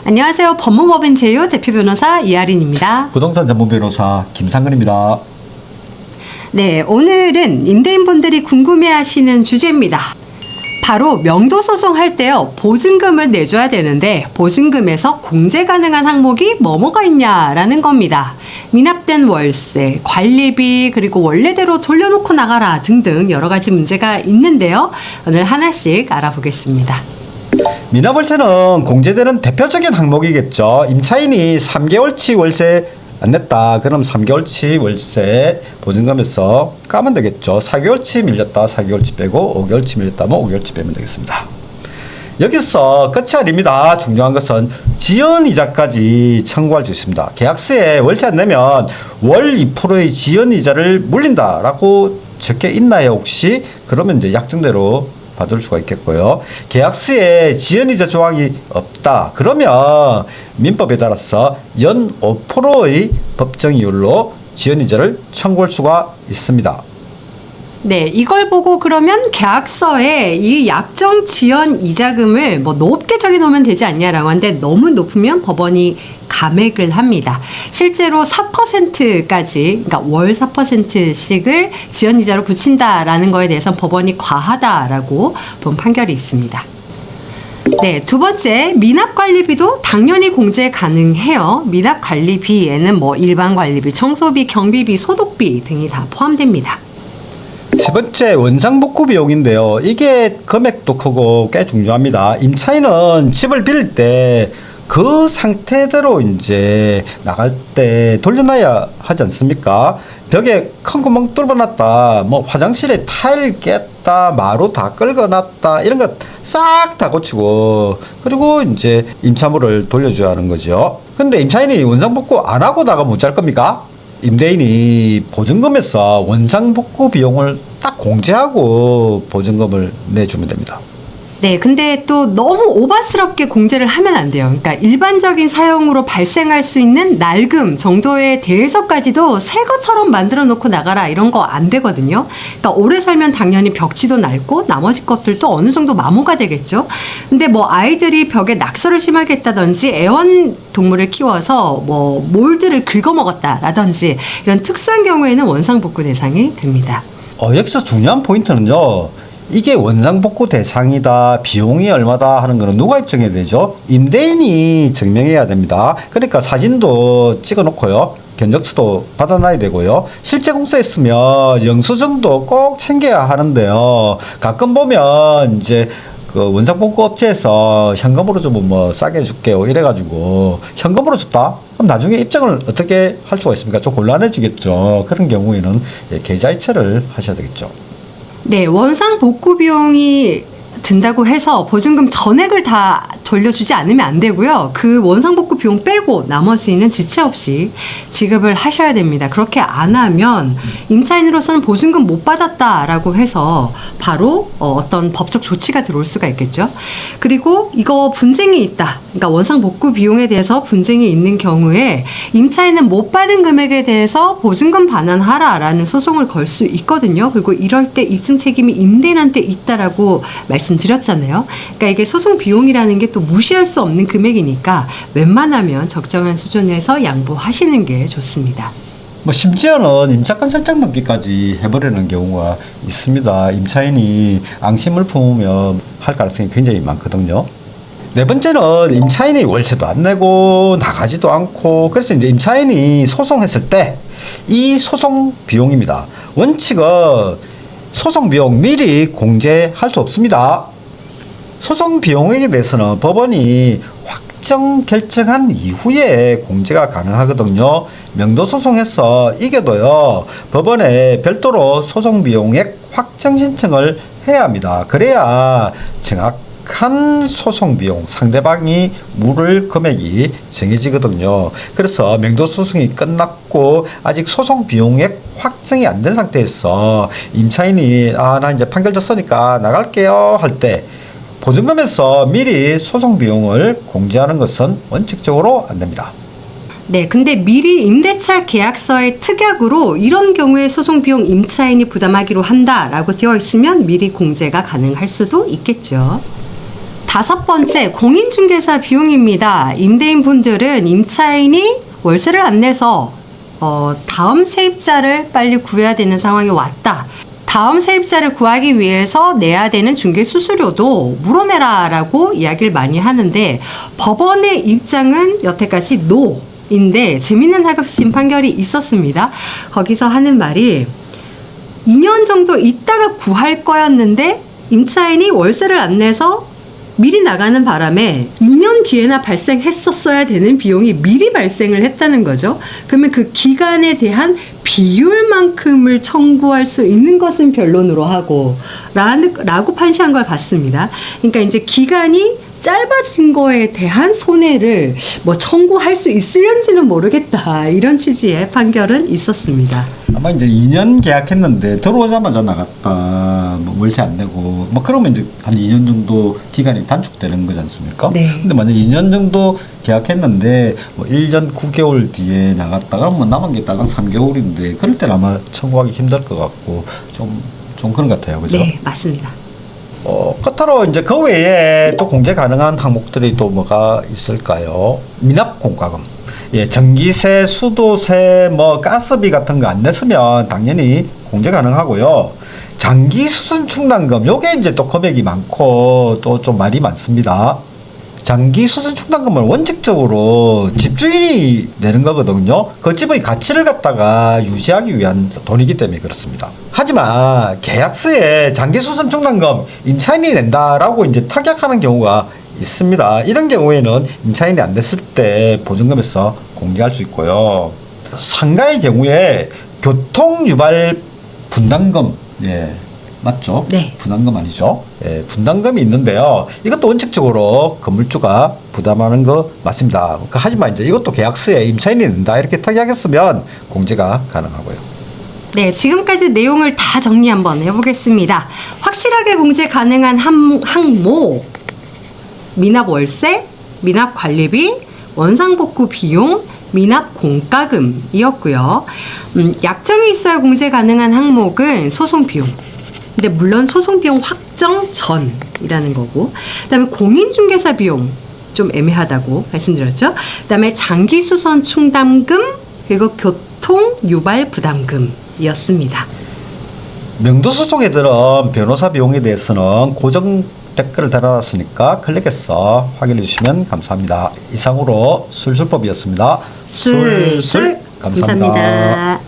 안녕하세요. 법무법인 제휴 대표 변호사 이하린입니다. 부동산 전문 변호사 김상근입니다. 네, 오늘은 임대인분들이 궁금해하시는 주제입니다. 바로 명도 소송할 때요, 보증금을 내줘야 되는데 보증금에서 공제 가능한 항목이 뭐뭐가 있냐라는 겁니다. 미납된 월세, 관리비, 그리고 원래대로 돌려놓고 나가라 등등 여러 가지 문제가 있는데요. 오늘 하나씩 알아보겠습니다. 미납월세는 공제되는 대표적인 항목이겠죠. 임차인이 3개월치 월세 안 냈다. 그럼 3개월치 월세 보증금에서 까면 되겠죠. 4개월치 밀렸다. 4개월치 빼고 5개월치 밀렸다면 5개월치 빼면 되겠습니다. 여기서 끝이 아닙니다. 중요한 것은 지연이자까지 청구할 수 있습니다. 계약서에 월세 안 내면 월 2%의 지연이자를 물린다라고 적혀 있나요 혹시? 그러면 이제 약정대로 받을 수가 있겠고요. 계약서에 지연이자 조항이 없다. 그러면 민법에 따라서 연 5%의 법정 이율로 지연이자를 청구할 수가 있습니다. 네, 이걸 보고 그러면 계약서에 이 약정 지연 이자금을 뭐 높게 적어놓으면 되지 않냐라고 하는데 너무 높으면 법원이 감액을 합니다. 실제로 4%까지, 그러니까 월 4%씩을 지연 이자로 붙인다라는 거에 대해서 법원이 과하다라고 본 판결이 있습니다. 네, 두 번째, 미납관리비도 당연히 공제 가능해요. 미납관리비에는 뭐 일반 관리비, 청소비, 경비비, 소독비 등이 다 포함됩니다. 세 번째, 원상복구 비용인데요. 이게 금액도 크고 꽤 중요합니다. 임차인은 집을 빌릴 때 그 상태대로 이제 나갈 때 돌려놔야 하지 않습니까? 벽에 큰 구멍 뚫어놨다, 뭐 화장실에 타일 깼다, 마루 다 긁어놨다, 이런 것 싹 다 고치고, 그리고 이제 임차물을 돌려줘야 하는 거죠. 근데 임차인이 원상복구 안 하고 나가면 어쩔 겁니까? 임대인이 보증금에서 원상복구 비용을 딱 공제하고 보증금을 내주면 됩니다. 네, 근데 또 너무 오바스럽게 공제를 하면 안 돼요. 그러니까 일반적인 사용으로 발생할 수 있는 낡음 정도에 대해서까지도 새 것처럼 만들어 놓고 나가라 이런 거 안 되거든요. 그러니까 오래 살면 당연히 벽지도 낡고 나머지 것들도 어느 정도 마모가 되겠죠. 근데 뭐 아이들이 벽에 낙서를 심하게 했다든지 애완동물을 키워서 뭐 몰드를 긁어먹었다라든지 이런 특수한 경우에는 원상복구 대상이 됩니다. 여기서 중요한 포인트는요. 이게 원상복구 대상이다, 비용이 얼마다 하는 거는 누가 입증해야 되죠? 임대인이 증명해야 됩니다. 그러니까 사진도 찍어 놓고요. 견적서도 받아놔야 되고요. 실제 공사했으면 영수증도 꼭 챙겨야 하는데요. 가끔 보면 이제 그 원상복구 업체에서 현금으로 주면 뭐 싸게 줄게요 이래가지고 현금으로 줬다? 그럼 나중에 입증을 어떻게 할 수가 있습니까? 좀 곤란해지겠죠. 그런 경우에는 계좌이체를 하셔야 되겠죠. 네, 원상 복구 비용이 든다고 해서 보증금 전액을 다 돌려주지 않으면 안 되고요. 그 원상 복구 비용 빼고 나머지는 지체 없이 지급을 하셔야 됩니다. 그렇게 안 하면 임차인으로서는 보증금 못 받았다라고 해서 바로 어떤 법적 조치가 들어올 수가 있겠죠. 그리고 이거 분쟁이 있다. 그러니까 원상 복구 비용에 대해서 분쟁이 있는 경우에 임차인은 못 받은 금액에 대해서 보증금 반환하라라는 소송을 걸 수 있거든요. 그리고 이럴 때 입증 책임이 임대인한테 있다라고 말씀드렸잖아요. 그러니까 이게 소송 비용이라는 게 또 무시할 수 없는 금액이니까 웬만하면 적정한 수준에서 양보하시는 게 좋습니다. 뭐 심지어는 임차권 설정 받기까지 해버리는 경우가 있습니다. 임차인이 앙심을 품으면 할 가능성이 굉장히 많거든요. 네 번째는 임차인이 월세도 안 내고 나가지도 않고, 그래서 이제 임차인이 소송했을 때 이 소송 비용입니다. 원칙은 소송 비용 미리 공제할 수 없습니다. 소송 비용에 대해서는 법원이 확정 결정한 이후에 공제가 가능하거든요. 명도 소송해서 이겨도요, 법원에 별도로 소송 비용액 확정 신청을 해야 합니다. 그래야 정확한 소송 비용, 상대방이 물을 금액이 정해지거든요. 그래서 명도 소송이 끝났고 아직 소송 비용액 확정이 안 된 상태에서 임차인이 나 이제 판결 졌으니까 나갈게요 할 때 보증금에서 미리 소송 비용을 공제하는 것은 원칙적으로 안 됩니다. 네, 근데 미리 임대차 계약서의 특약으로 이런 경우에 소송 비용 임차인이 부담하기로 한다라고 되어 있으면 미리 공제가 가능할 수도 있겠죠. 다섯 번째, 공인중개사 비용입니다. 임대인분들은 임차인이 월세를 안 내서 다음 세입자를 빨리 구해야 되는 상황이 왔다. 다음 세입자를 구하기 위해서 내야 되는 중개 수수료도 물어내라라고 이야기를 많이 하는데 법원의 입장은 여태까지 노인데 재밌는 하급심 판결이 있었습니다. 거기서 하는 말이 2년 정도 있다가 구할 거였는데 임차인이 월세를 안 내서 미리 나가는 바람에 2년 뒤에나 발생했었어야 되는 비용이 미리 발생을 했다는 거죠. 그러면 그 기간에 대한 비율만큼을 청구할 수 있는 것은 변론으로 하고 라고 판시한 걸 봤습니다. 그러니까 이제 기간이 짧아진 거에 대한 손해를 뭐 청구할 수 있을런지는 모르겠다. 이런 취지의 판결은 있었습니다. 아마 이제 2년 계약했는데 들어오자마자 나갔다, 뭐 월세 안 내고, 뭐 그러면 이제 한 2년 정도 기간이 단축되는 거지 않습니까? 네. 근데 만약 2년 정도 계약했는데 뭐 1년 9개월 뒤에 나갔다가 뭐 남은 게 딱 한 3개월인데 그럴 때는 아마 청구하기 힘들 것 같고 좀 그런 것 같아요. 그죠? 네, 맞습니다. 끝으로 이제 그 외에 또 공제 가능한 항목들이 또 뭐가 있을까요? 미납 공과금. 예, 전기세, 수도세, 뭐 가스비 같은 거 안 냈으면 당연히 공제 가능하고요. 장기 수선 충당금, 요게 이제 또 금액이 많고 또 좀 말이 많습니다. 장기 수선 충당금은 원칙적으로 집주인이 내는 거거든요. 그 집의 가치를 갖다가 유지하기 위한 돈이기 때문에 그렇습니다. 하지만 계약서에 장기 수선 충당금 임차인이 낸다라고 이제 특약하는 경우가 있습니다. 이런 경우에는 임차인이 안 냈을 때 보증금에서 공제할 수 있고요. 상가의 경우에 교통유발 분담금, 예, 맞죠? 네. 분담금 아니죠? 예, 분담금이 있는데요. 이것도 원칙적으로 건물주가 부담하는 거 맞습니다. 하지만 이제 이것도 계약서에 임차인이 낸다 이렇게 특약했으면 공제가 가능하고요. 네, 지금까지 내용을 다 정리 한번 해보겠습니다. 확실하게 공제 가능한 항목, 미납 월세, 미납 관리비, 원상복구 비용, 미납 공과금이었고요. 약정이 있어야 공제 가능한 항목은 소송 비용. 근데 물론 소송 비용 확정 전이라는 거고, 그다음에 공인중개사 비용 좀 애매하다고 말씀드렸죠. 그다음에 장기수선 충당금 그리고 교통 유발 부담금이었습니다. 명도소송에들은 변호사 비용에 대해서는 고정 댓글을 달아놨으니까 클릭해서 확인해 주시면 감사합니다. 이상으로 술술법이었습니다. 술술 감사합니다.